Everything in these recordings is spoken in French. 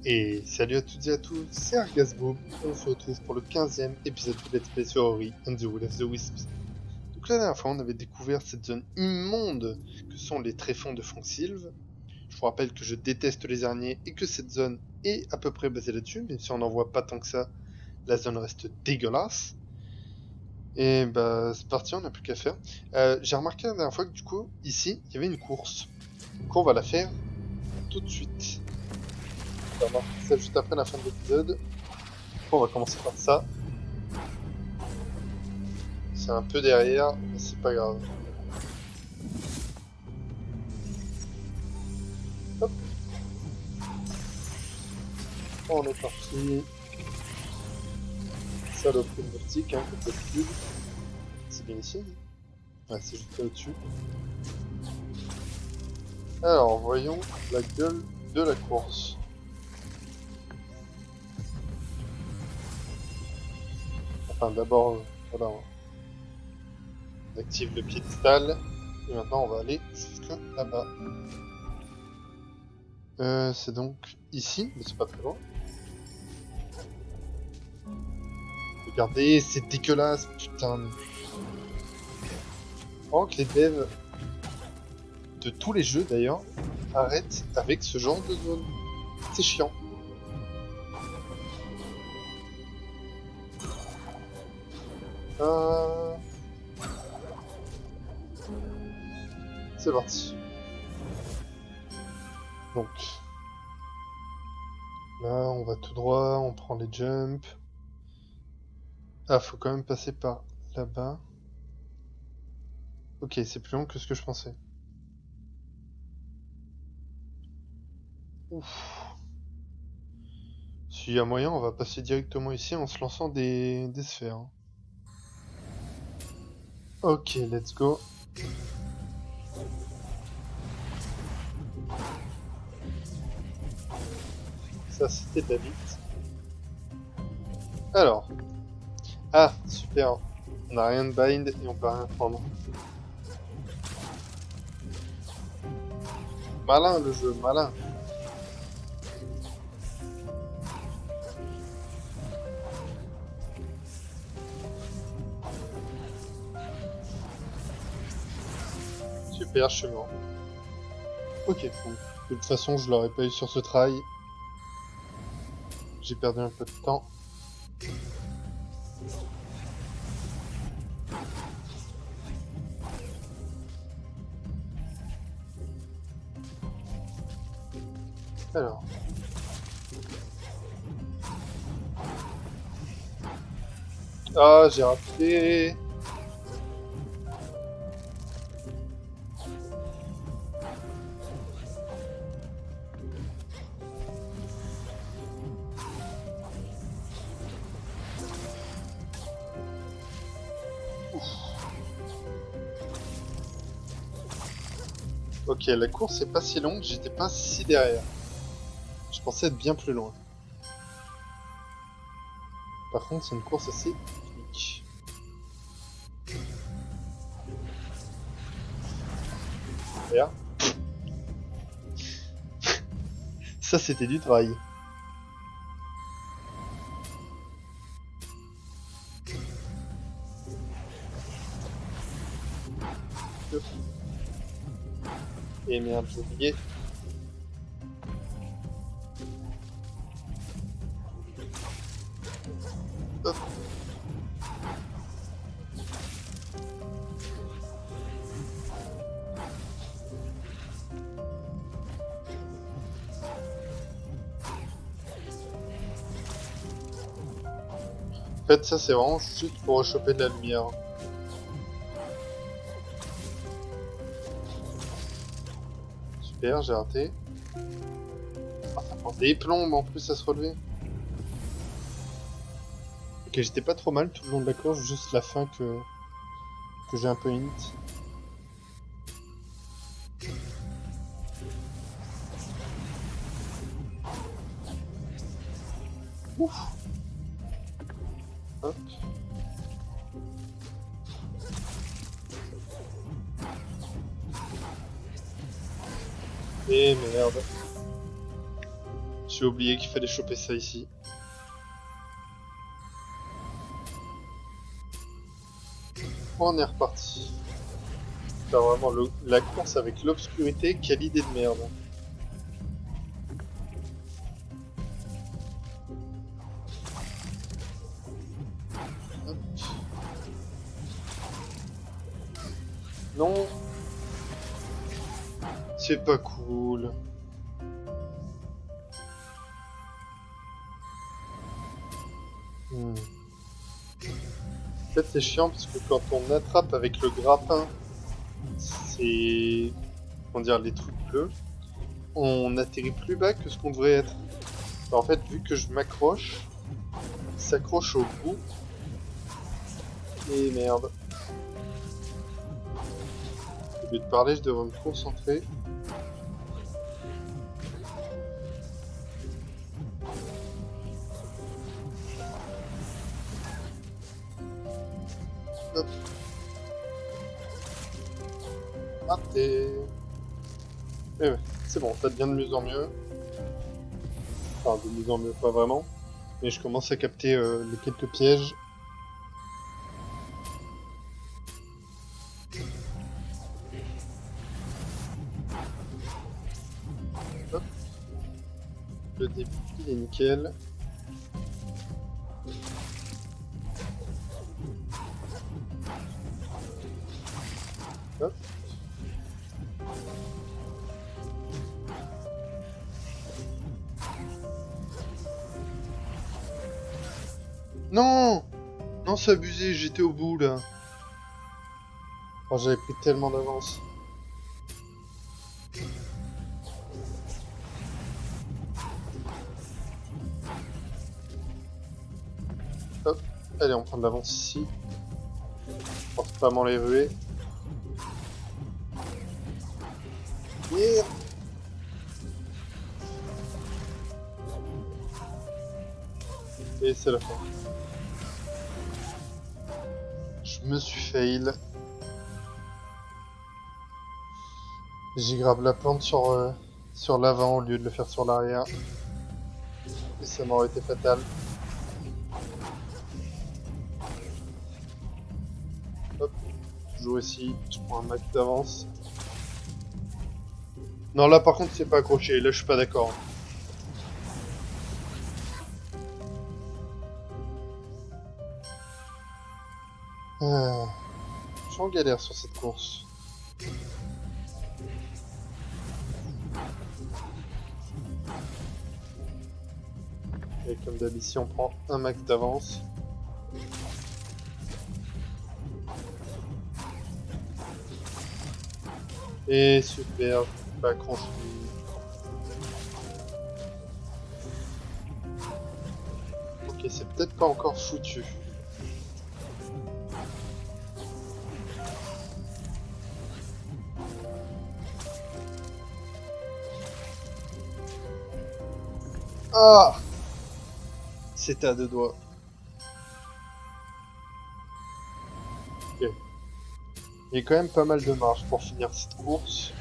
Et salut à toutes et à tous, c'est Argasbo. On se retrouve pour le 15e épisode de Let's Play sur Ori and the Will of the Wisps. Donc la dernière fois, on avait découvert cette zone immonde que sont les tréfonds de Fonksylve. Je vous rappelle que je déteste les araignées et que cette zone est à peu près basée là-dessus, même si on n'en voit pas tant que ça, la zone reste dégueulasse. Et bah c'est parti, on n'a plus qu'à faire. J'ai remarqué la dernière fois que du coup, ici, il y avait une course. Donc on va la faire tout de suite. On va remarquer ça juste après la fin de l'épisode. On va commencer par ça. C'est un peu derrière, mais c'est pas grave. Hop, on est parti. Saloperie de nautique, hein, comme d'habitude. C'est bien ici. Ouais, c'est juste là au-dessus. Alors, voyons la gueule de la course. Enfin, d'abord, voilà, on active le piédestal. Et maintenant, on va aller jusque là-bas. C'est donc ici, mais c'est pas très loin. Regardez, c'est dégueulasse, putain. Oh, que les devs de tous les jeux d'ailleurs arrêtent avec ce genre de zone. C'est chiant. C'est parti. Donc là, on va tout droit, on prend les jumps. Ah, faut quand même passer par là-bas. Ok, c'est plus long que ce que je pensais. Ouf. S'il y a moyen, on va passer directement ici en se lançant des sphères, hein. Ok, let's go. Ça, c'était de la vite. Alors. Ah, super. On a rien de bind et on peut rien prendre. Malin le jeu, malin. Super, je suis mort. Ok, bon. De toute façon, je l'aurais pas eu sur ce trail. J'ai perdu un peu de temps. Alors. Ah, j'ai raté. Ok, la course est pas si longue, j'étais pas si derrière. Je pensais être bien plus loin. Par contre, c'est une course assez unique. Regarde. Ça, c'était du trail. Hop. Et merde, j'ai oublié. Hop. En fait, ça, c'est vraiment juste pour rechoper de la lumière. Super, j'ai raté. Ah, ça prend des plombes en plus à se relever. Ok, j'étais pas trop mal tout le long de la course, juste la fin que j'ai un peu hint. Ouf. Hop. Et merde. Je J'ai oublié qu'il fallait choper ça ici. On est reparti. C'est vraiment la course avec l'obscurité, quelle idée de merde. Hop. Non. C'est pas cool. En fait, c'est chiant parce que quand on attrape avec le grappin, c'est... comment dire, les trucs bleus, on atterrit plus bas que ce qu'on devrait être. En fait, vu que je m'accroche, il s'accroche au bout. Et merde. Au lieu de parler, je devrais me concentrer. Hop. Raté. Eh ouais, c'est bon, ça devient de mieux en mieux. Enfin, de mieux en mieux, pas vraiment. Mais je commence à capter les quelques pièges. Hop. Le début, il est nickel. Hop. Non! Non, c'est abusé, j'étais au bout là. Oh, j'avais pris tellement d'avance. Hop, allez, on prend de l'avance ici. Je pense pas m'en les ruer. Yeah. Et c'est la fin. Je me suis fail. J'ai grave la plante sur l'avant au lieu de le faire sur l'arrière. Et ça m'aurait été fatal. Hop, toujours ici, je prends un max d'avance. Non, là par contre, c'est pas accroché. Là, je suis pas d'accord. Je suis en galère sur cette course. Et comme d'habitude, on prend un max d'avance. Et super, pas accroché. Ok, c'est peut-être pas encore foutu. Ah! C'était à deux doigts. Ok. Il y a quand même pas mal de marge pour finir cette course.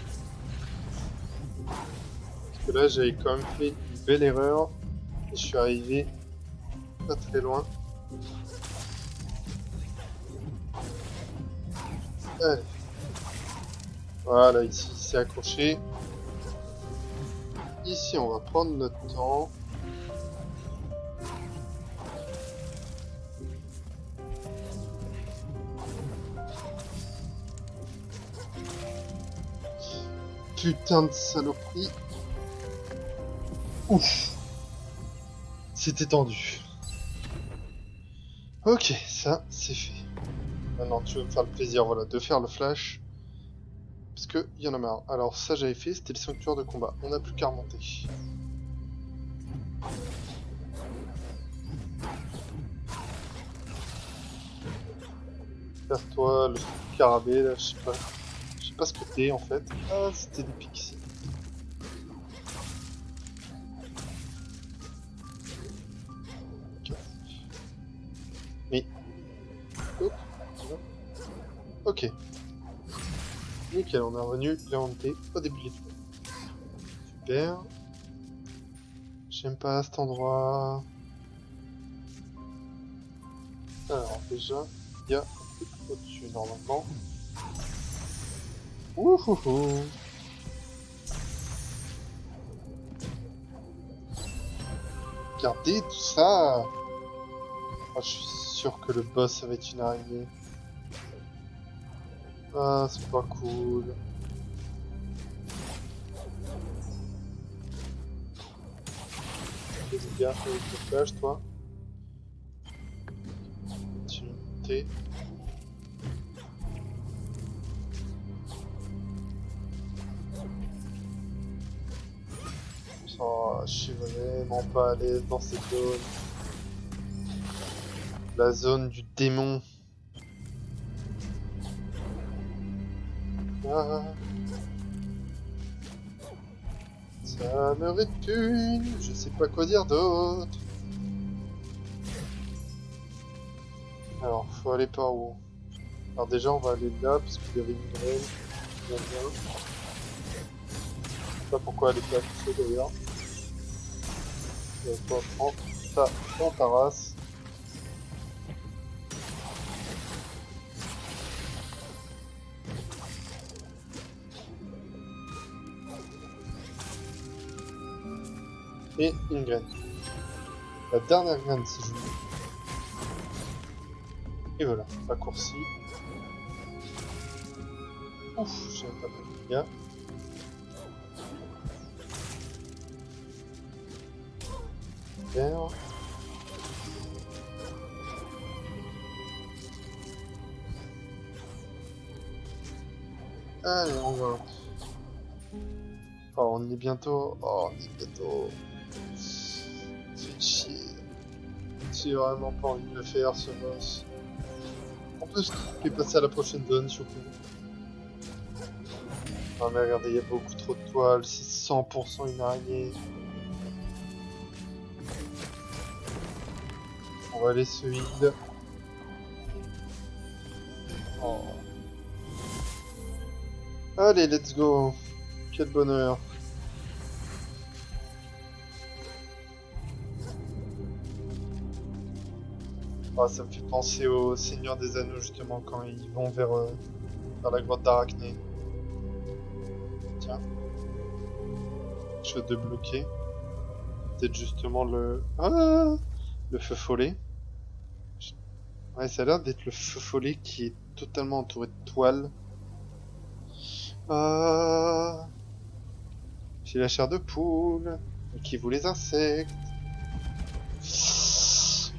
Parce que là, j'avais quand même fait une belle erreur. Et je suis arrivé pas très loin. Allez. Voilà, ici, c'est accroché. Ici, on va prendre notre temps. Putain de saloperie. Ouf. C'était tendu. Ok, ça, c'est fait. Maintenant, tu vas me faire le plaisir, voilà, de faire le flash. Parce que y en a marre. Alors ça, j'avais fait, c'était le sanctuaire de combat. On n'a plus qu'à remonter. Vers toi, le scarabée, là, je sais pas. Je sais pas ce que t'es, en fait. Ah, c'était des pixies. Mais... Hop. Ok. Nickel, on est revenu remonté au début du tour. Super. J'aime pas cet endroit. Alors déjà, il y a un truc au-dessus normalement. Ouhouhou. Regardez tout ça. Oh, je suis sûr que le boss ça va être une araignée. Ah, c'est pas cool. Fais gaffe avec le flash, toi. Continue de monter. Oh, je suis vraiment pas à l'aise dans cette zone. La zone du démon. Ah. Ça me répugne, je sais pas quoi dire d'autre. Alors, faut aller par où? Alors déjà, on va aller là, parce qu'il y avait une graine. Bien, bien. Je sais pas pourquoi elle est pas affichée d'ailleurs. Toi, prends ça dans ta race. Et une graine. La dernière graine, si je veux. Et voilà, raccourci. Ouf, j'avais pas fait de dégâts. Super. Allez, on va. Oh, on y est bientôt. Oh, on y est bientôt. Fait chier. J'ai vraiment pas envie de le faire, ce boss. En plus, je vais passer à la prochaine zone, surtout. Non mais regardez, il y a beaucoup trop de toiles, c'est 100% une araignée. On va aller se heal. Oh. Allez, let's go. Quel bonheur. Ah, ça me fait penser au Seigneur des Anneaux, justement, quand ils vont vers la grotte d'Arachné. Tiens. Je vais débloquer. Peut-être justement le... Ah, le feu follet. Ouais, ça a l'air d'être le feu follet qui est totalement entouré de toiles. Ah, j'ai la chair de poule. Qui vous les insectes.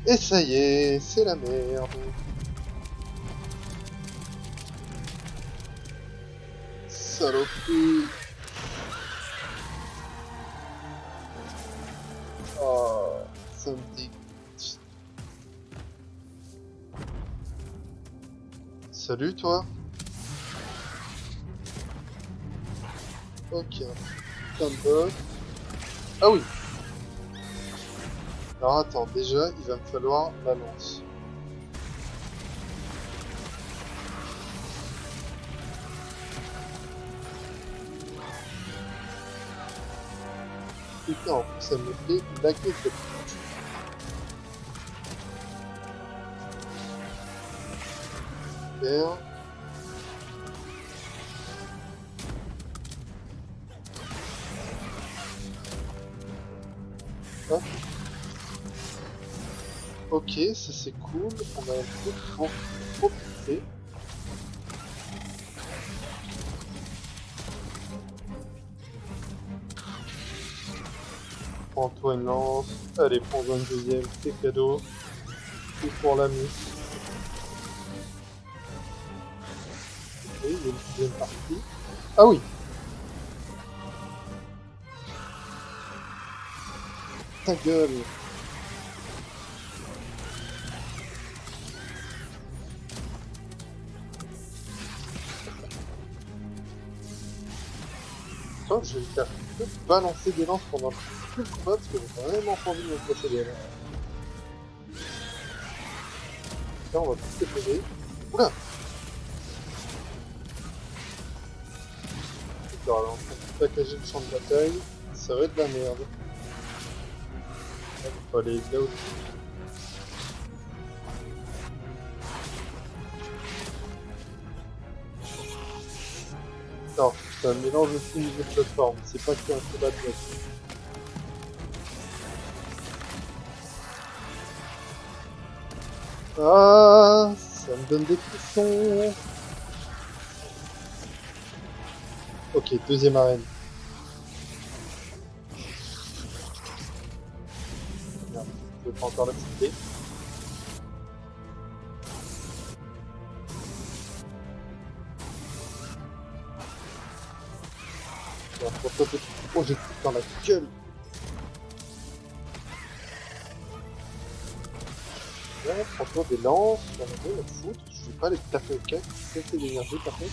Et ça y est, c'est la merde. Saloperie. Oh, ça me dégoûte. Salut toi. Ok. Putain de boss. Ah oui. Alors attends, déjà, il va me falloir la lance. Putain, en plus, ça me fait laquer cette... Super. Hop. Ok, ça c'est cool. On a un truc pour profiter. Prends-toi une lance. Allez, prends-en une deuxième, c'est cadeau. Et pour la mise. Ok, il y a une deuxième partie. Ah oui. Ta gueule. Attends, je vais faire que balancer des lances pendant tout le combat parce que j'ai vraiment pas envie de me procher des lances. Là, on va tout séparer. Oula! Alors, on va packager le champ de bataille. Ça va être de la merde. Il faut aller là aussi. Non, ça mélange aussi au niveau de plateforme. C'est pas qu'un peu la bloc. Ah, ça me donne des frissons. Ok, deuxième arène. Merde, je vais pas encore l'accepter. Oh, j'ai tout dans la gueule. Ouais, franchement, des lances, j'en ai rien à foutre. Je vais pas les taper au casque, c'est l'énergie par contre.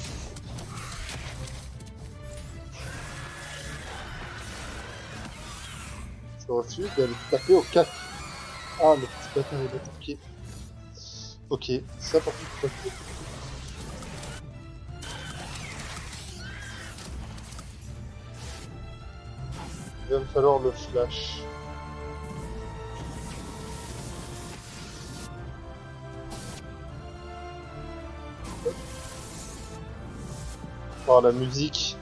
Je refuse d'aller taper au casque. Ah, le petit bâtard il m'a attaqué. Ok, ça par contre, c'est pas cool. Il va me falloir le flash. Oh, la musique.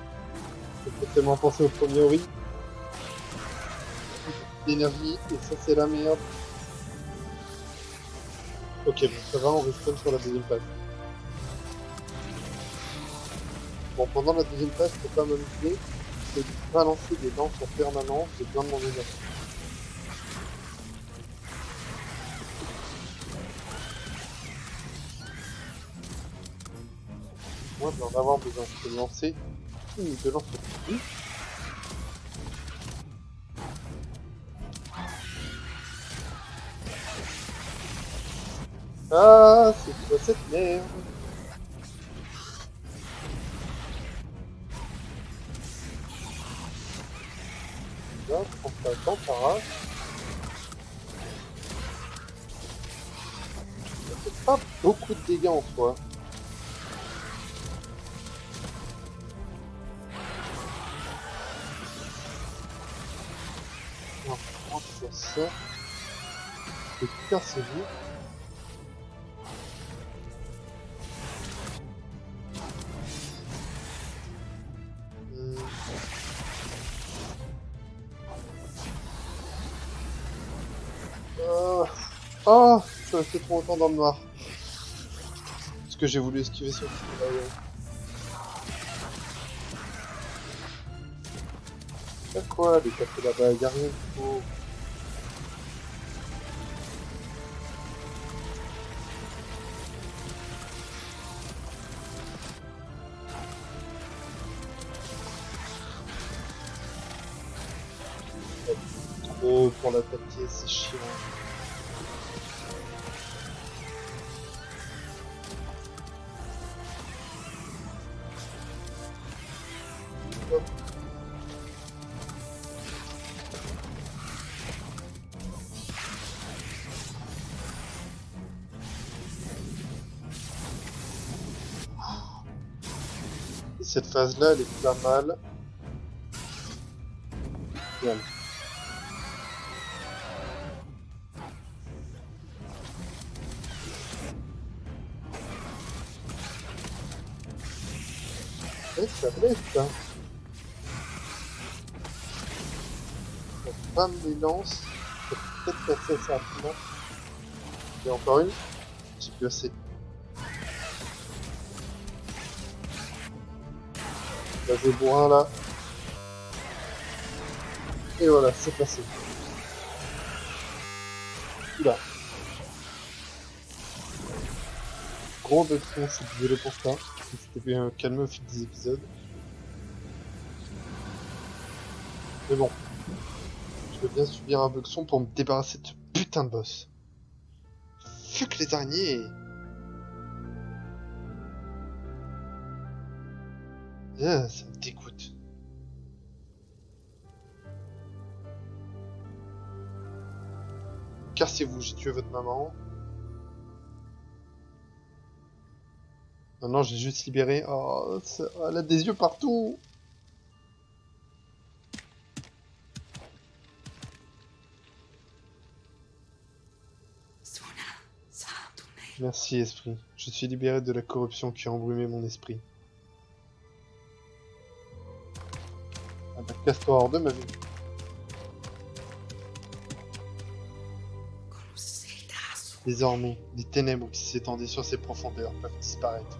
Ça fait tellement penser au premier Ori. L'énergie, et ça c'est la merde. Ok, bon, ça va, on respawn sur la deuxième phase. Bon, pendant la deuxième phase, faut pas m'amuser, c'est de balancer des lances en permanence, j'ai besoin de mon énergie. Moi, je vais en avoir besoin. Je peux lancer une ou deux lances au dessus. Ah, c'est quoi cette merde? Là, prends pas le temps, t'arraches. Ça fait pas beaucoup de dégâts en soi. Non, je prends sur ça. C'est super sévère. Oh, ça fait trop longtemps dans le noir. Parce que j'ai voulu esquiver ce coup-là. Y'a quoi, les cafés là-bas, y'a rien du tout. Trop pour l'attaquer, c'est chiant. Hop. Cette phase-là, elle est pas mal. Bien. Ouais, ça blesse, ça. On spam les lances. Faut peut-être passer assez rapidement. Et encore une. J'ai plus assez. Là, j'ai bourrin là. Et voilà, c'est passé. Oula. Gros bug son, je suis désolé pour ça. C'était bien calmé au fil des épisodes. Mais bon. Je veux bien subir un bug son pour me débarrasser de ce putain de boss. Fuck les araignées! Ah, ça me dégoûte. Cassez-vous, j'ai tué votre maman. Non, j'ai juste libéré. Oh, elle a des yeux partout! Merci, esprit. Je suis libéré de la corruption qui a embrumé mon esprit. Ah bah, casse-toi hors de ma vie. Désormais, les ténèbres qui s'étendaient sur ces profondeurs peuvent disparaître.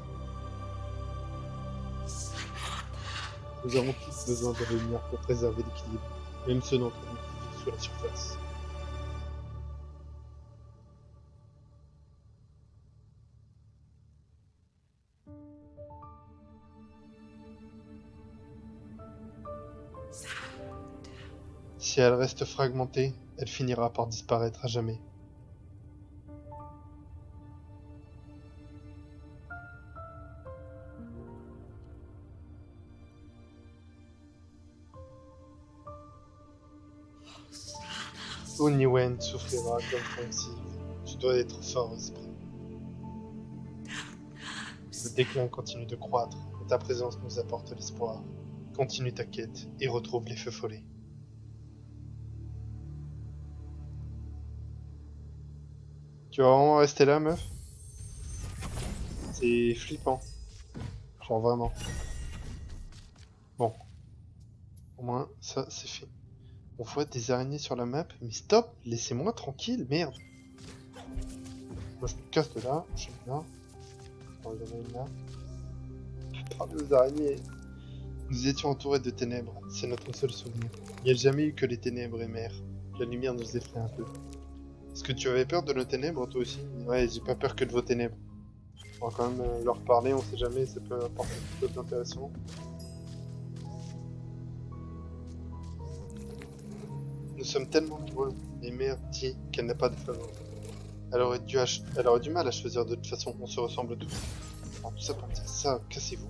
Nous avons tous besoin de la lumière pour préserver l'équilibre, même ceux d'entre nous qui vivent sous la surface. Si elle reste fragmentée, elle finira par disparaître à jamais. Oniwen souffrira comme Fonsi. Tu dois être fort, esprit. Le déclin continue de croître, et ta présence nous apporte l'espoir. Continue ta quête et retrouve les feux follets. Tu vas vraiment rester là, meuf? C'est flippant. Genre vraiment. Bon. Au moins, ça, c'est fait. On voit des araignées sur la map, mais stop! Laissez-moi tranquille, merde! Moi, je me casse de là, je suis bien. Oh, il y en a une là. Parle aux araignées. Nous étions entourés de ténèbres, c'est notre seul souvenir. Il n'y a jamais eu que les ténèbres et mer. La lumière nous effraie un peu. Est-ce que tu avais peur de nos ténèbres, toi aussi? Ouais, j'ai pas peur que de vos ténèbres. On va quand même leur parler, on sait jamais, ça peut apporter quelque chose d'intéressant. Nous sommes tellement nombreux, et mère dit qu'elle n'a pas de favori. Elle aurait du mal à choisir, de toute façon, on se ressemble tous. Alors, tout ça pour dire ça, cassez-vous.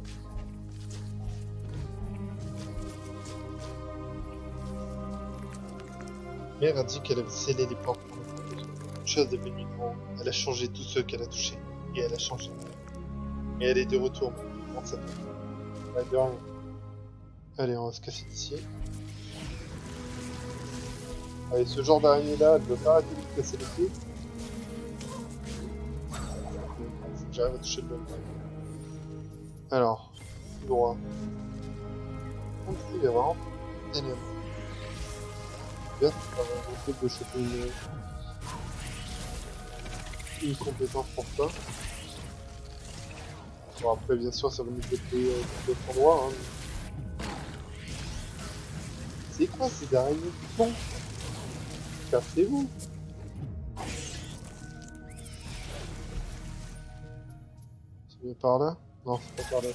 Mère a dit qu'elle avait scellé les portes pour nous protéger. Une chose est venue de haut, elle a changé tous ceux qu'elle a touchés, et elle a changé. Et elle est de retour maintenant, dans sa vie. Pas de rien. Allez, on va se casser d'ici. Allez, ce genre d'araignée là, elle veut pas arrêter de me casser les pieds. Faut que j'arrive à toucher le bon. Alors, tout droit. On dit, il y a vraiment ténèbres. Bien, ça va un truc de choper une compétence pour ça. Bon, après, bien sûr, ça va nous débloquer d'autres endroits. Hein. C'est quoi ces araignées qui font? Cassez-vous! C'est par là? Non, c'est pas par là.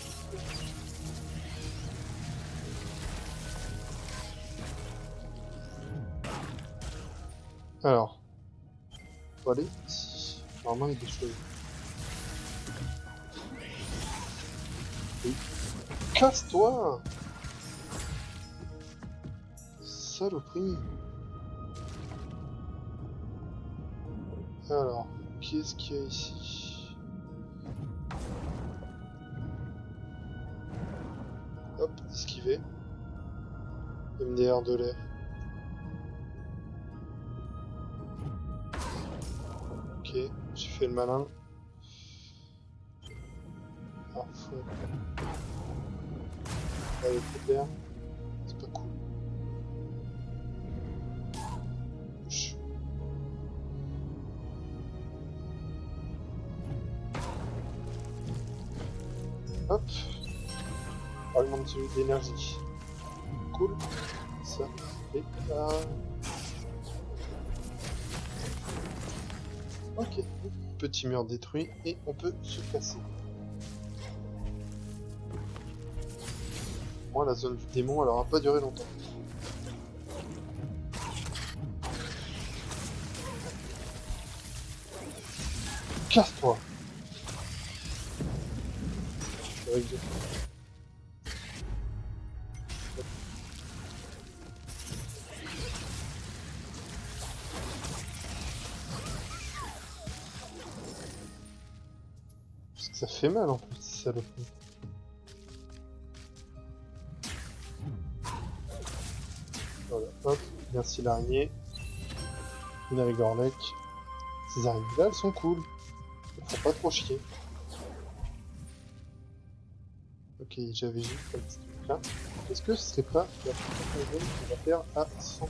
Alors, faut aller ici. Normalement, il y a des choses. Oui. Casse-toi! Saloperie! Alors, qu'est-ce qu'il y a ici? Hop, esquiver. MDR de l'air. Ok, j'ai fait le malin. Ah, faut... Allez, faut l'air. C'est pas cool. Chut. Hop. Augmente d'énergie. Cool. Ça. Et là. Ok. Petit mur détruit et on peut se casser. Moi, la zone du démon, elle aura pas duré longtemps. Casse-toi! Parce que ça fait mal en plus, c'est ça le coup. Voilà, hop, merci l'araignée. Une avec Gorlek. Ces araignées là, elles sont cool. Faut pas trop chier. Ok, j'avais juste un petit truc là. Est-ce que ce serait pas la prochaine zone qu'on va faire à 100?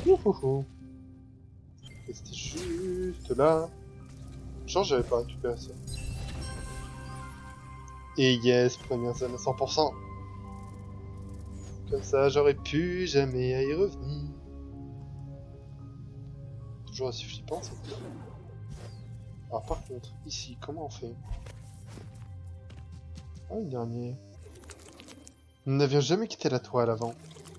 Ouhouhou. Et c'était juste là. Genre j'avais pas récupéré ça. Et yes, première zone à 100%. Comme ça, j'aurais pu jamais à y revenir. Toujours assez flippant, ça. Alors par contre, ici, comment on fait? Ah, le dernier. Nous n'avions jamais quitté la toile avant.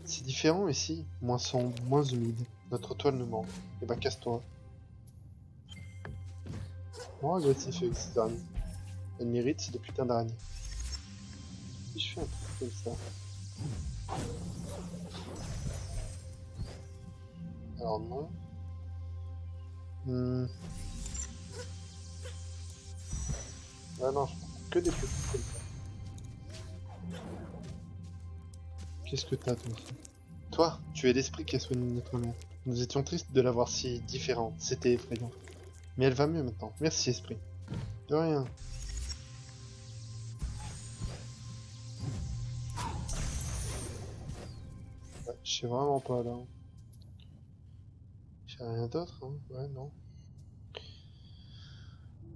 C'est différent ici, moins sombre, moins humide. Notre toile nous manque. Eh ben casse-toi. Moins agressif avec ces araignées. Elle mérite, c'est de putain d'araignées. Si je fais un truc comme ça. Alors non. Ah non, je prends que des petits comme ça. Qu'est-ce que t'as toi aussi? Toi, tu es l'esprit qui a soigné notre mère. Nous étions tristes de la voir si différente, c'était effrayant. Mais elle va mieux maintenant, merci esprit. De rien. Ouais, je sais vraiment pas là. J'ai rien d'autre, hein. Ouais, non.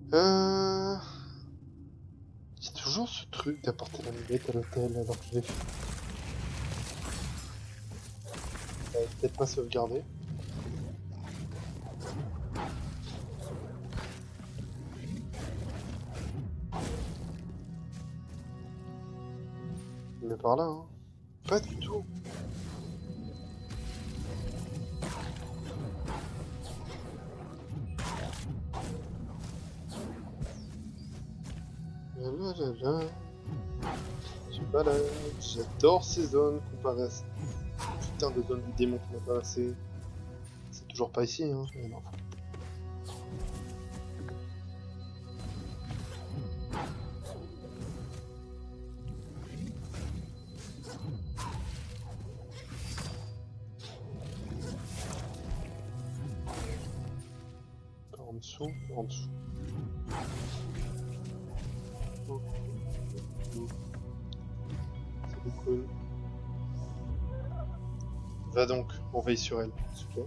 Il y a toujours ce truc d'apporter la mulette à l'hôtel alors que je l'ai fait. Peut-être pas sauvegarder. Mais par là, hein. Pas du tout. Là là là là. Je balade. J'adore ces zones comparées à cette putain de zone du démon qui m'a pas assez. C'est toujours pas ici, hein. Mais non. Par en dessous, en dessous. Oh. C'est cool. Va donc, on veille sur elle, s'il te plaît.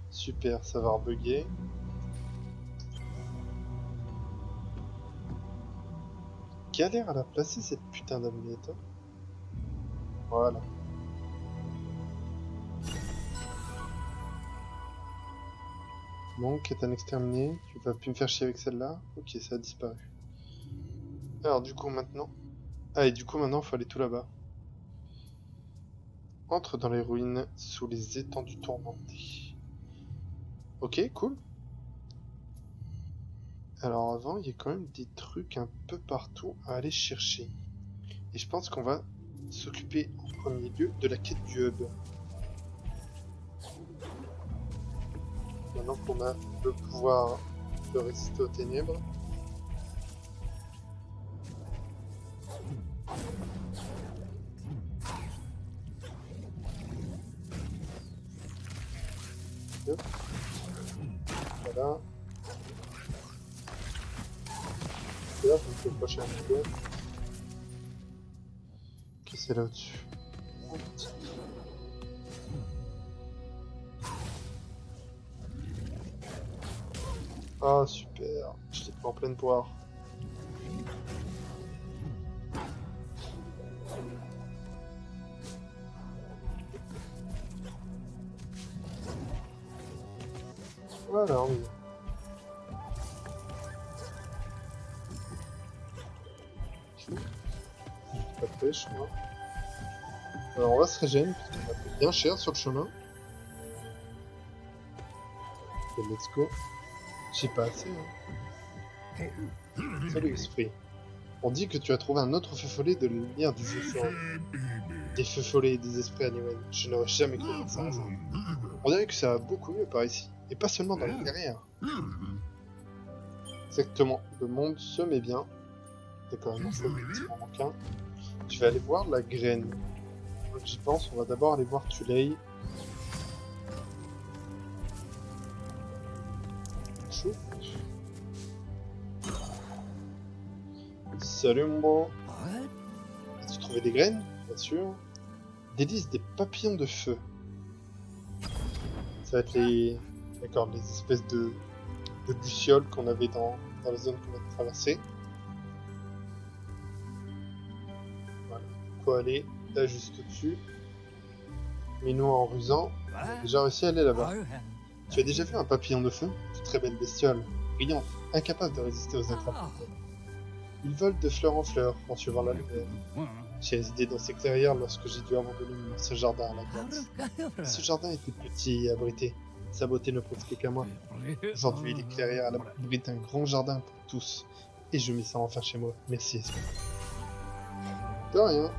Super, ça va rebugger. Galère à la placer cette putain d'amulette. Voilà. Bon, quête un exterminé. Tu vas plus me faire chier avec celle-là. Ok, ça a disparu. Alors du coup maintenant... Ah et du coup maintenant il faut aller tout là-bas. Entre dans les ruines sous les étendues tourmentées. Ok, cool. Alors avant, il y a quand même des trucs un peu partout à aller chercher. Et je pense qu'on va s'occuper en premier lieu de la quête du hub. Maintenant qu'on a le pouvoir de résister aux ténèbres. Hop. Voilà. Et là, je me fais approcher un petit peu. Ok, c'est là au-dessus. Ah super, je l'ai pris en pleine poire. Voilà, on y est. Pas de pêche, moi. Alors on va se régénérer parce qu'on a fait bien cher sur le chemin. Et let's go. J'ai pas assez, hein. Salut esprit. On dit que tu as trouvé un autre feu follet de lumière des efforts. Des feux follets et des esprits animés. Je n'aurais jamais cru voir ça. On dirait que ça va beaucoup mieux par ici. Et pas seulement dans les derrière. Exactement. Le monde se met bien. D'accord, il m'en faut effectivement qu'un. Je vais aller voir la graine. Donc j'y pense, on va d'abord aller voir Tulei. Chou. Salut mon beau. As-tu trouvé des graines? Bien sûr. Délice des papillons de feu. Ça va être les... D'accord, les espèces de lucioles qu'on avait dans la zone qu'on a traversée. Voilà. Quoi aller là juste au-dessus. Mais nous, en rusant, on a déjà réussi à aller là-bas. Tu as déjà vu un papillon de feu? De très belle bestiole, brillante, incapable de résister aux attrapes. Il vole de fleur en fleur en suivant la lumière. J'ai hésité dans ces clairières lorsque j'ai dû abandonner ce jardin à la glace. Ce jardin était petit et abrité. Sa beauté ne profitait qu'à moi. Aujourd'hui, les clairières abritent un grand jardin pour tous. Et je me sens enfin chez moi. Merci, Esprit. De rien.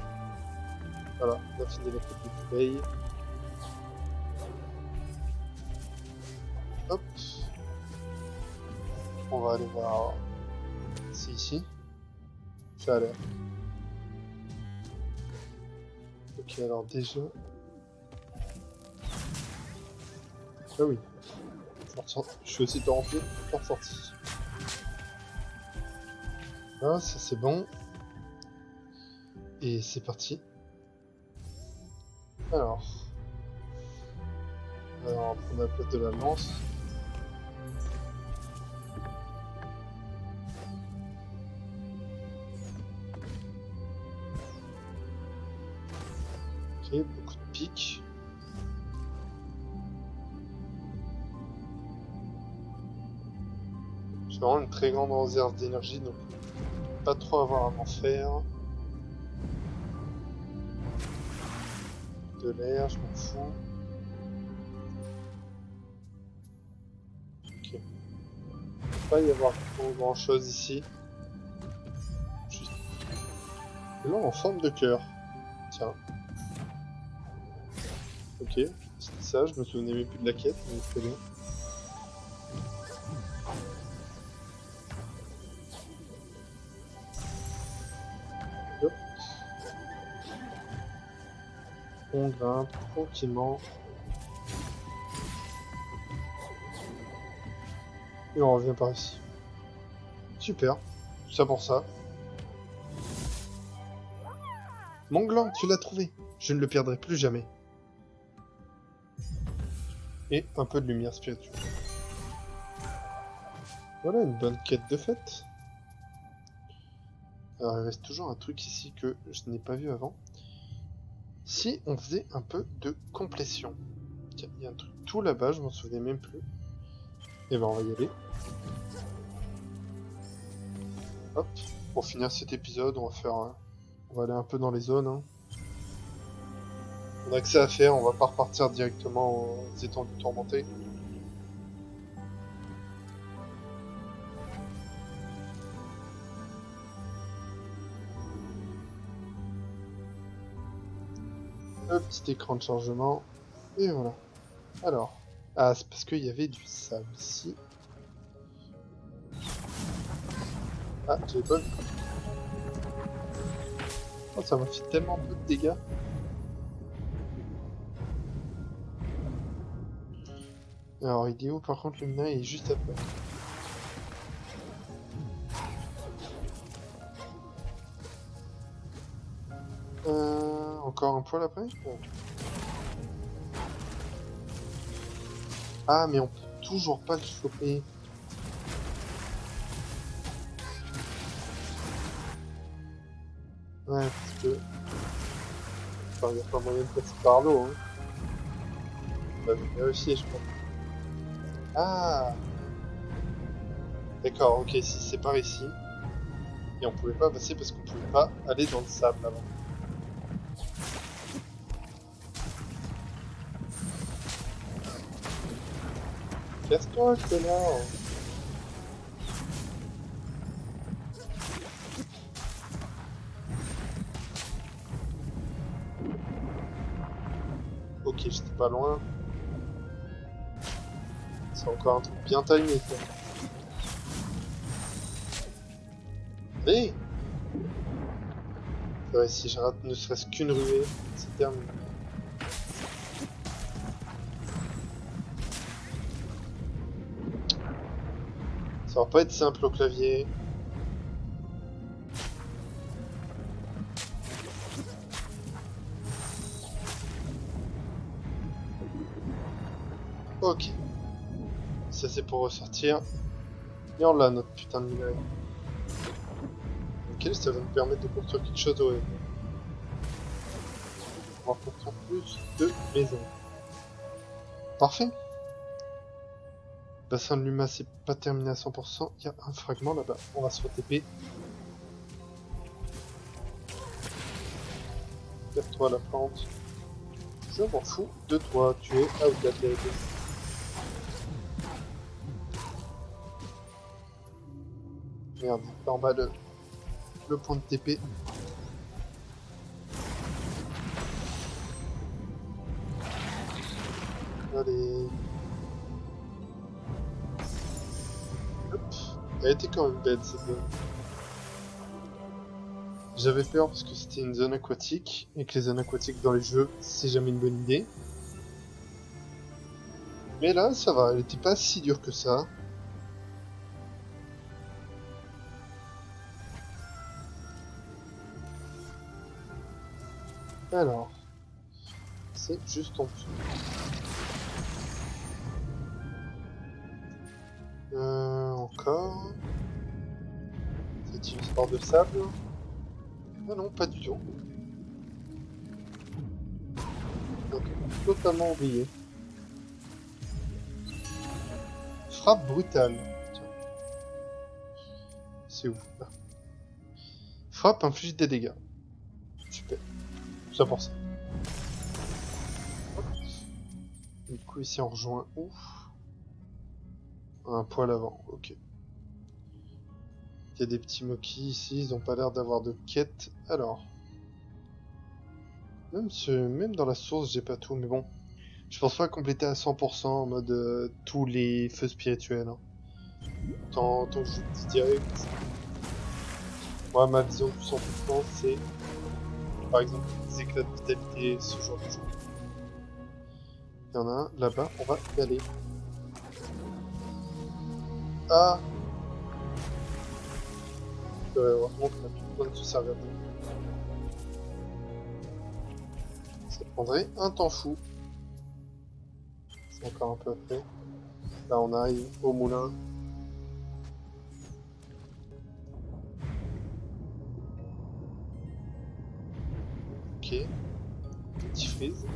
Voilà, on a fini la quête de Tulei. Hop. On va aller voir... C'est ici. Ça a l'air. Ok, alors déjà... Ah oui. Je suis aussi torrenté, encore sorti. Ah, ça c'est bon. Et c'est parti. Alors... on va prendre la place de la lance. Ok, beaucoup de pics. J'ai vraiment une très grande réserve d'énergie, donc pas trop avoir à m'en faire. De l'air, je m'en fous. Ok. Il ne peut pas y avoir grand chose ici. Juste... là, en forme de cœur. Tiens. Ok, c'était ça, je me souvenais même plus de la quête, mais très bien. Hop. On grimpe tranquillement. Et on revient par ici. Super, tout ça pour ça. Mon gland, tu l'as trouvé. Je ne le perdrai plus jamais. Et un peu de lumière spirituelle. Voilà une bonne quête de fête. Alors il reste toujours un truc ici que je n'ai pas vu avant. Si on faisait un peu de complétion. Tiens, il y a un truc tout là-bas, je m'en souvenais même plus. Et ben on va y aller. Hop, pour finir cet épisode, on va faire... on va aller un peu dans les zones. Hein. On a que ça à faire, on va pas repartir directement aux étendues tourmentées. Le petit écran de chargement. Et voilà. Alors. Ah, c'est parce qu'il y avait du sable ici. Ah, j'avais pas vu. Oh, ça m'a fait tellement peu de dégâts. Alors, il est où par contre le mien? Il est juste après. Encore un poil après? Oh. Ah, mais on peut toujours pas le choper. Ouais, parce que... enfin, il n'y a pas moyen de passer par l'eau. Hein. On va vérifier, je pense. Ah! D'accord, ok, si c'est par ici. Et on pouvait pas passer parce qu'on pouvait pas aller dans le sable avant. Casse-toi, connard! Ok, j'étais pas loin. C'est encore un truc bien timé, quoi. Allez! Ouais, si je rate ne serait-ce qu'une ruée, c'est terminé. Ça va pas être simple au clavier. Ok. Ça c'est pour ressortir. Et on l'a notre putain de minerai. Ok, ça va nous permettre de construire quelque chose. Ouais. On va construire plus de maisons. Parfait. Bassin de Luma, c'est pas terminé à 100%. Il y a un fragment là-bas. On va se re-TP. Lève-toi la plante. Je m'en fous de toi. Tu es outdated. Merde, là en bas le point de TP. Allez. Hop. Elle était quand même belle cette zone. J'avais peur parce que c'était une zone aquatique, et que les zones aquatiques dans les jeux, c'est jamais une bonne idée. Mais là, ça va, elle était pas si dure que ça. Alors, c'est juste en dessous. Encore. C'est une sport de sable. Ah non, pas du tout. Ok, totalement oublié. Frappe brutale. Tiens. C'est où là? Frappe inflige des dégâts. Super. Ça pour ça. Du coup, ici on rejoint où? Un poil avant, ok. Il y a des petits moquis ici, ils ont pas l'air d'avoir de quête. Alors. Même dans la source, j'ai pas tout, mais bon. Je pense pas compléter à 100% en mode tous les feux spirituels. Hein. Tant que je dis direct. Moi, ma vision du 100%, c'est par exemple des éclats de vitalité, ce genre de choses. Il y en a un là-bas, on va y aller. Ah, heureusement qu'on a plus besoin de se servir de. Ça prendrait un temps fou. C'est encore un peu après. Là, on arrive au moulin. Ok. Petit freeze.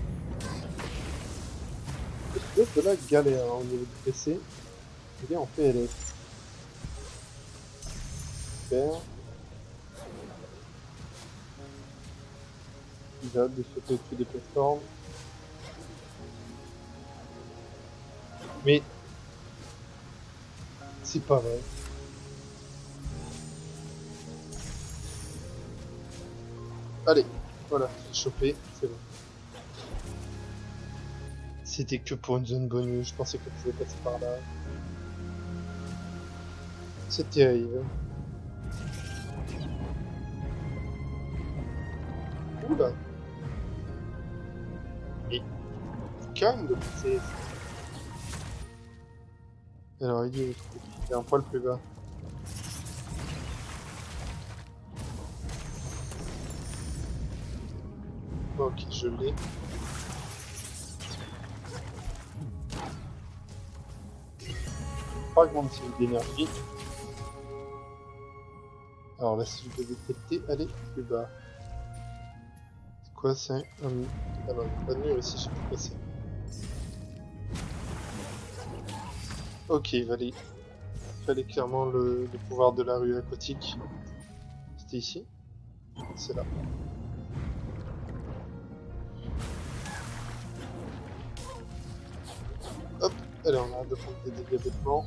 Peut-être de la galère hein, au niveau du PC. Il est en PLS. Super. Il a de sauter au-dessus des plateformes. Mais c'est pas vrai. Allez, voilà, j'ai chopé, c'est bon. C'était que pour une zone bonus, je pensais qu'on pouvait passer par là. C'est terrible. Oula. Mais calme de passer. Alors il est un poil plus bas. Ok, je l'ai. Fragment d'énergie. Alors là, si je devais péter, aller plus bas. C'est quoi, c'est un... Ah non, pas de mur ici, je peux passer. Ok, fallait clairement le pouvoir de la rue aquatique. C'était ici? C'est là. Hop, allez, on a 2 points de dégâts bêtement.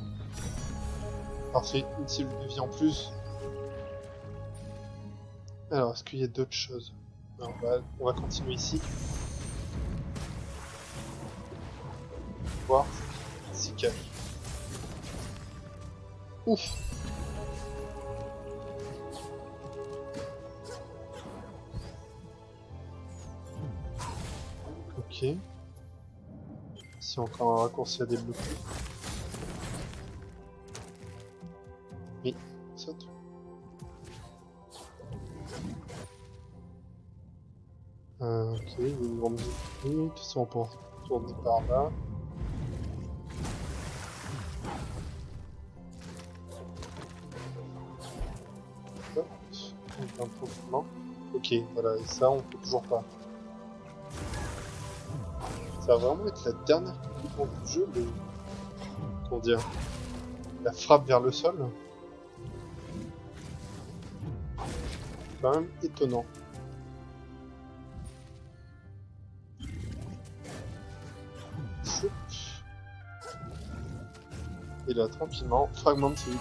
Parfait, une cellule de vie en plus. Alors, est-ce qu'il y a d'autres choses? Non, on va continuer ici. Voir si calme. Ouf! Ok. C'est encore un raccourci à débloquer. Oui, saute. Ok, il y a une grande boucle. De toute façon, on peut tourner par là. Hop, un peu. Ok, voilà, et ça, on peut toujours pas. Ça va vraiment être la dernière compétence du jeu, le... Comment dire, la frappe vers le sol. Quand même étonnant. Choup. Et là, tranquillement, fragment de celui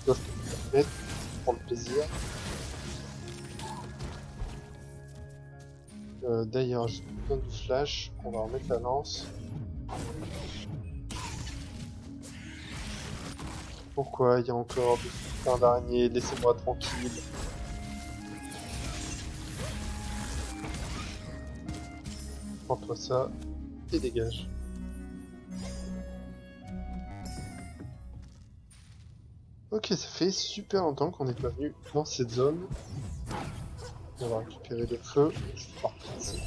de mettre pour le plaisir. D'ailleurs, j'ai besoin du flash. On va remettre la lance. Pourquoi il y a encore des putains d'araignées? Laissez-moi tranquille. Prends-toi ça et dégage. Ok, ça fait super longtemps qu'on n'est pas venu dans cette zone. On va récupérer le feu. Je vais partir ici.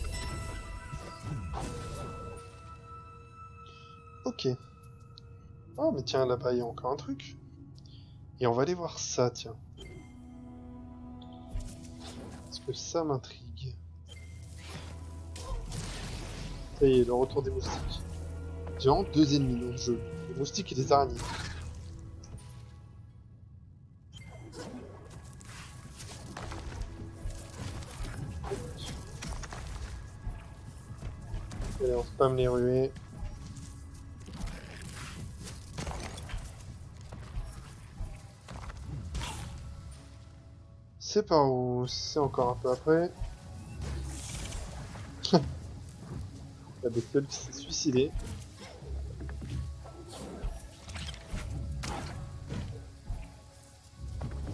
Ok. Oh, mais tiens, là-bas, il y a encore un truc. Et on va aller voir ça, tiens. Parce que ça m'intrigue. Ça y est, le retour des moustiques. J'ai vraiment deux ennemis dans le jeu. Les moustiques et les araignées. Allez, on spam les ruées. C'est par où? C'est encore un peu après. La bestiole qui s'est suicidée.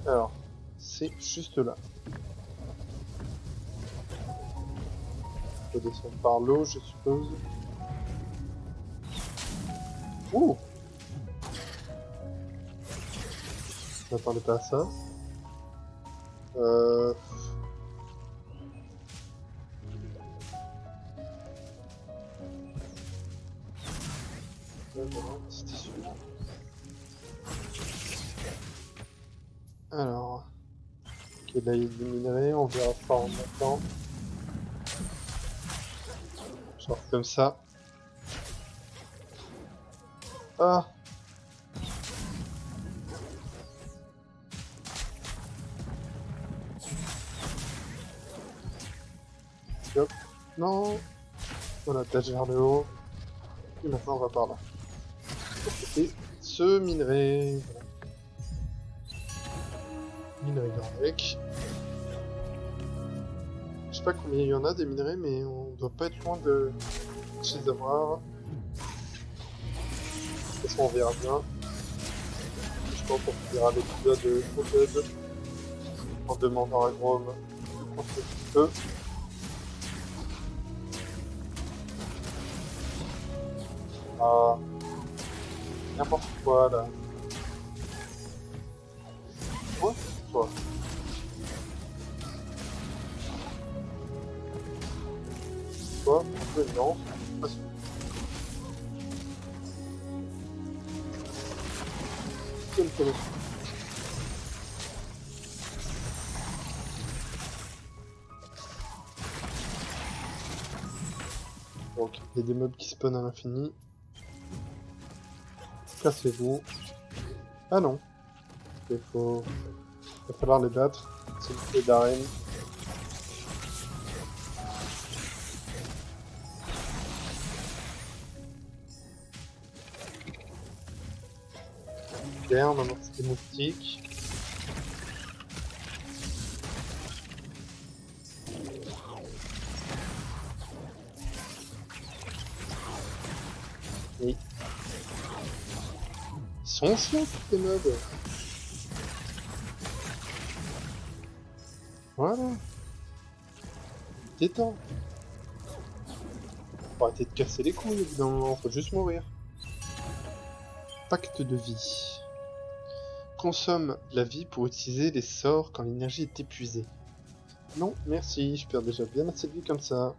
Alors, c'est juste là. On peut descendre par l'eau, je suppose. Ouh! Je m'attendais pas à ça. Euh... voilà, c'était celui-là. Alors... Ok, là il y a du minerai, on verra pas en attendant. Genre comme ça. Ah! Hop. Non! Voilà, tâche vers le haut. Et maintenant on va par là. Et ce minerai. Minerai grec. Je sais pas combien il y en a des minerais, mais on doit pas être loin de les avoir. De toute façon, on verra bien. Je pense qu'on finira l'épisode de en demandant à Grom de construire un peu. Ah, n'importe quoi là. Quoi? Toi. Toi, un peu non. Pas sûr. Quelle connexion. Donc, il y a des mobs qui spawnent à l'infini. Cassez-vous. Ah non. Il va falloir les battre. C'est une clé d'arène. Super, maintenant c'est des moustiques. Oui. Ils sont chiants ces mobs. Voilà. Détends. Faut arrêter de casser les couilles, évidemment. Faut juste mourir. Pacte de vie. Consomme la vie pour utiliser les sorts quand l'énergie est épuisée. Non, merci, je perds déjà bien assez de vie comme ça.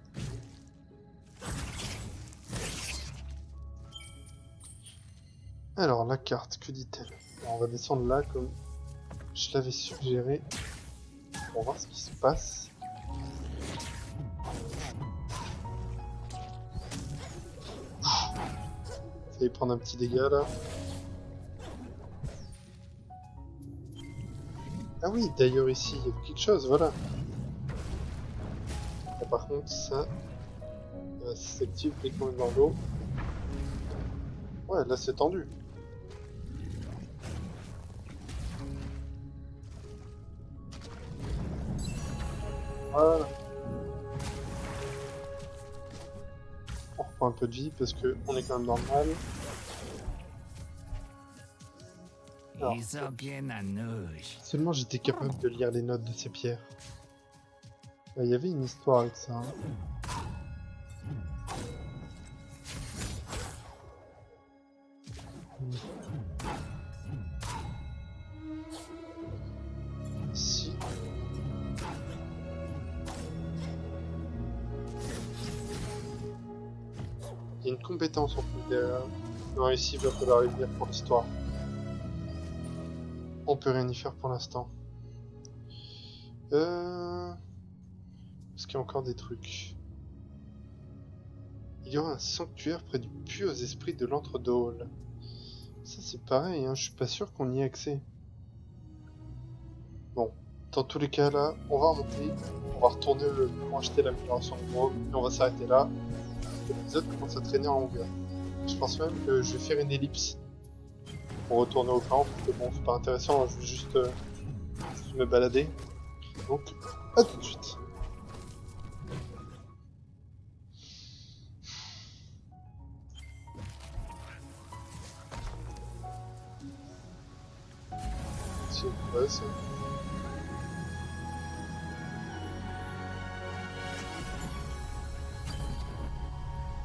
Alors, la carte, que dit-elle? On va descendre là, comme je l'avais suggéré, pour voir ce qui se passe. Ça va prendre un petit dégât, là. Ah oui, d'ailleurs, ici, il y a quelque chose, voilà. Là, par contre, ça s'active dès qu'on est dans l'eau. Ouais, là, c'est tendu. Voilà. On reprend un peu de vie parce que on est quand même dans le mal. Alors, seulement j'étais capable de lire les notes de ces pierres. Il y avait une histoire avec ça. Hein. Ici. Il y a une compétence en plus derrière. Non, ici il va falloir y venir pour l'histoire. On peut rien y faire pour l'instant. Est-ce qu'il y a encore des trucs? Il y aura un sanctuaire près du puits aux esprits de l'Entre-Dôle. Ça c'est pareil, hein, je suis pas sûr qu'on y ait accès. Bon, dans tous les cas là, on va remonter, on va retourner pour acheter l'amélioration de gros, et on va s'arrêter là. L'épisode commence à traîner en longueur. Je pense même que je vais faire une ellipse pour retourner au camp, parce que bon, c'est pas intéressant, je vais juste me balader. Donc, à tout de suite. C'est quoi ça?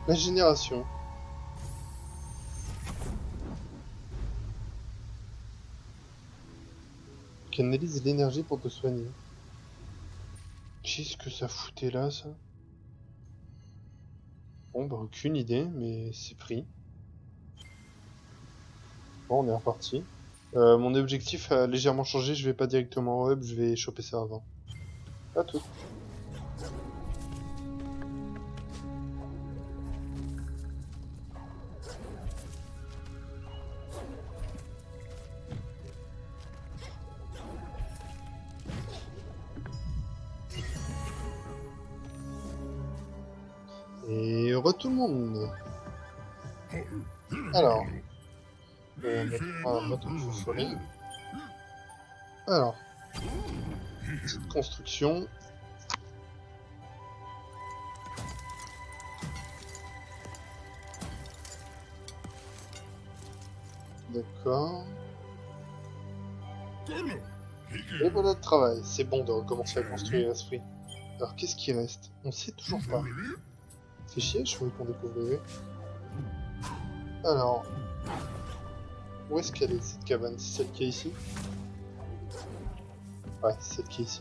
La génération. Canalise l'énergie pour te soigner. Qu'est-ce que ça foutait là, ça? Bon, bah, aucune idée, mais c'est pris. Bon, on est reparti. Mon objectif a légèrement changé, je vais pas directement au hub, je vais choper ça avant. À tout. Et heureux tout le monde. Alors, notre folie. Alors, petite construction. D'accord. Et voilà le travail. C'est bon de recommencer à construire l'esprit. Alors, qu'est-ce qui reste? On sait toujours pas. C'est chier, je trouvais qu'on découvrirait. Alors, où est-ce qu'elle est cette cabane? C'est celle qui est ici? Ouais, c'est celle qui est ici.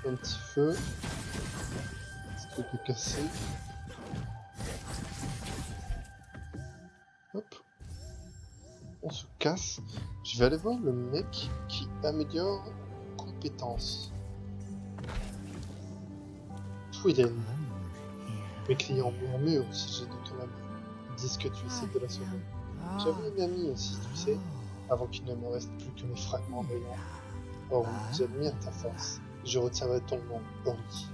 Un petit feu. Ce truc est cassé. Hop. On se casse. Je vais aller voir le mec qui améliore compétences. Twiden. Mes clients murmurent si j'ai de ton ami. Ils disent que tu essaies de la sauver. J'avais une amie aussi, tu sais, avant qu'il ne me reste plus que mes fragments brillants. Oh oui, j'admire ta force. Je retiendrai ton nom, Ori.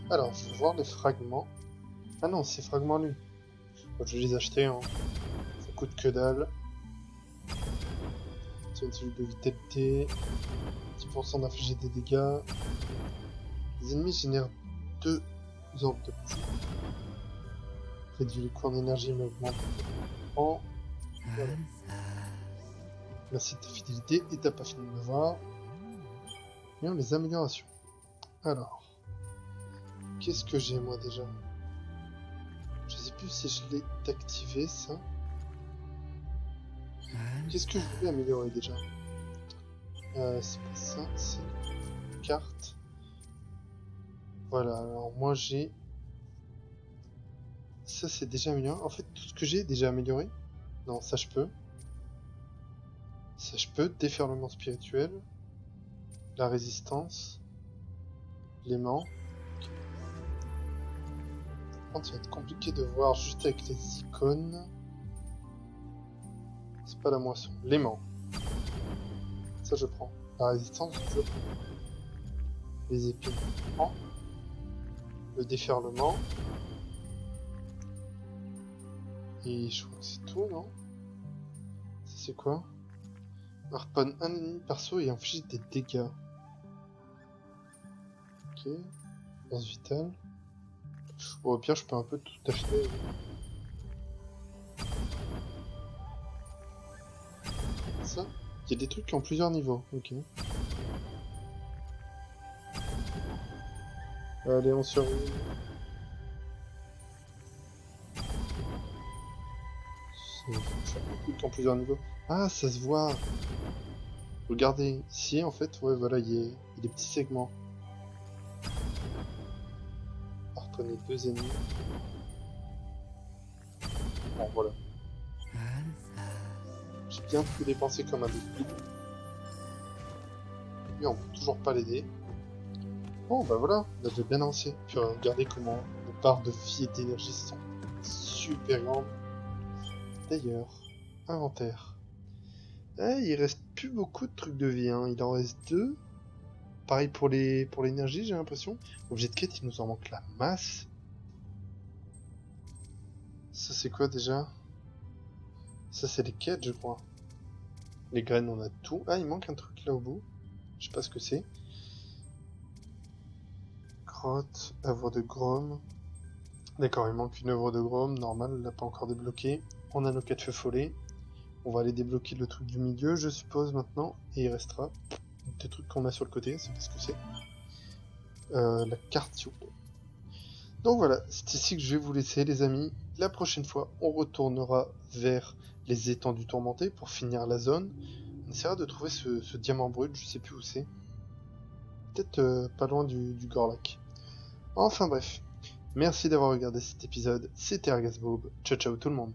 Alors, je vais voir les fragments. Ah non, ces fragments lui. Bon, je vais les acheter, hein. Ça coûte que dalle. Tiens, de vitalité. 10% d'infliger des dégâts. Les ennemis génèrent 2 orbes de plus. Réduit les coûts en énergie mais augmente en Voilà. Merci de ta fidélité et t'as pas fini de me voir. Voyons les améliorations. Alors, qu'est-ce que j'ai moi déjà? Je sais plus si je l'ai activé ça. Qu'est-ce que je voulais améliorer déjà? C'est pas ça, c'est une carte. Voilà, alors moi j'ai... Ça c'est déjà amélioré. En fait, tout ce que j'ai est déjà amélioré. Non, ça je peux. Ça je peux. Déferlement spirituel. La résistance. L'aimant. Par contre, ça va être compliqué de voir juste avec les icônes. C'est pas la moisson. L'aimant. Ça je prends. La résistance, je prends. Les épines, je prends. Le déferlement. Et je crois que c'est tout, non? Ça c'est quoi? Harponne un ennemi par saut et inflige des dégâts. Ok. Base vitale. Bon, au pire, je peux un peu tout acheter. Ça? Il y a des trucs qui ont plusieurs niveaux. Ok. Allez, on survit. C'est beaucoup qui ont plusieurs niveaux. Ah, ça se voit. Regardez, ici, en fait, ouais, voilà, il y a des petits segments. Harponner 2 ennemis. Bon, voilà. J'ai bien tout dépensé comme un débile. Mais on peut toujours pas l'aider. Bon, bah voilà, là j'ai bien avancé. Puis regardez comment les barres de vie et d'énergie sont super grandes. D'ailleurs, inventaire. Il reste plus beaucoup de trucs de vie, hein. Il en reste 2. Pareil pour l'énergie, j'ai l'impression. Objet de quête, il nous en manque la masse. Ça c'est quoi déjà? Ça c'est les quêtes, je crois. Les graines, on a tout. Ah, il manque un truc là au bout. Je sais pas ce que c'est. Grotte, œuvre de Grom. D'accord, il manque une œuvre de Grom, normal, on l'a pas encore débloqué. On a nos 4 feux follets. On va aller débloquer le truc du milieu, je suppose, maintenant. Et il restera des trucs qu'on a sur le côté, c'est pas ce que c'est. La carte sur... Donc voilà, c'est ici que je vais vous laisser, les amis. La prochaine fois, on retournera vers les étendues tourmentées pour finir la zone. On essaiera de trouver ce diamant brut, je sais plus où c'est. Peut-être pas loin du Gorlak. Enfin bref, merci d'avoir regardé cet épisode. C'était Argasboob. Ciao ciao tout le monde.